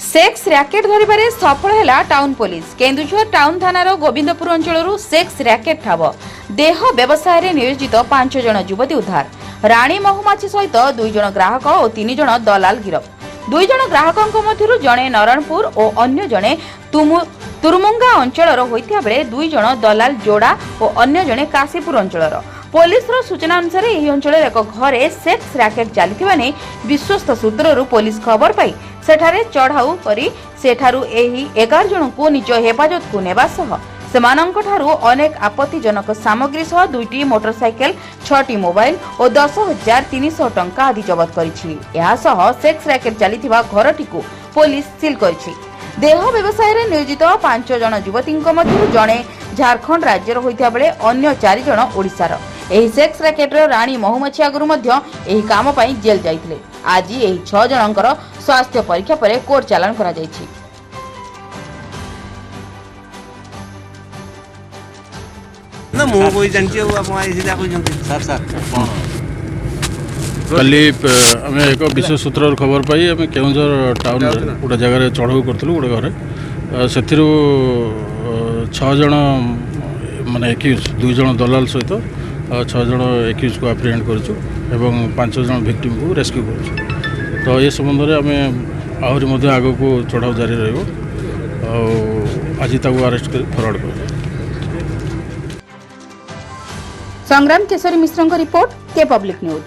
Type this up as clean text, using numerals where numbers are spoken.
Sex racket धरिबारे सफल हैला टाउन पुलिस। केन्दुझर टाउन थानार गोविंदपुर अंचलरू सेक्स रैकेट ठाब देह व्यवसाय रे नियोजित 5 जण युवती उद्धार। राणी महुमाछी सहित 2 जण ग्राहक और 3 जण दलाल गिरफ। 2 जण ग्राहकंक मध्यरु जणे नारायणपुर और अन्य जणे तुरमुंगा अंचलर होइतिया बेले 2 जण दलाल जोड़ा और अन्य जणे काशीपुर अंचलर। पुलिस सूचना अनुसार यह अंचल एक घरे सेक्स रैकेट चलथिबा नै विश्वस्त सूत्ररू पुलिस खबर पाई सेठारे चढ़ाऊ करी सेठारू एही 11 जन को निज हेफाजत को नेबा सह सेमानंकठारू अनेक आपत्तिजनक सामग्री सह 2टी मोटरसाइकेल 6टी मोबाइल और 10,300 टंका आदि जबत करिछि। एहा सह सेक्स रैकेट चलिथिबा घरटिकू पुलिस सील करिछि। देह व्यवसाय रे नियोजित 5 जन युवतींक मध्यरु जणे झारखंड राज्यर होइथिया बेले अन्य 4 जन ओडिसार। एही सेक्स रैकेट रो राणी महुमाछी आगुरु मध्य एही काम पई जेल जाइथिले। आज एही 6 जनंकर स्वास्थ्य परीक्षा पर कोर्ट चालान करा जाइछि। ना मो कोई जानछि आपण आइ सिधा कोइ जानछि सर कल आम एक विशेष सूत्र खबर पाई आम केउझर टाउन गोटे जगह चढ़ाऊ करूँ गोटे घर से 6 जन माने एक्यूज 2 जन दलाल सहित 6 जन एक्यूज को एप्रिहेंड करूँ 5 जन विक्टिम को रेस्क्यू करूँ। तो ये संबंध में आम आहरी आग को चढ़ाऊ जारी आज अरेस्ट कर फरवर्ड कर। संग्राम केशरी मिश्र रिपोर्ट के पब्लिक न्यूज।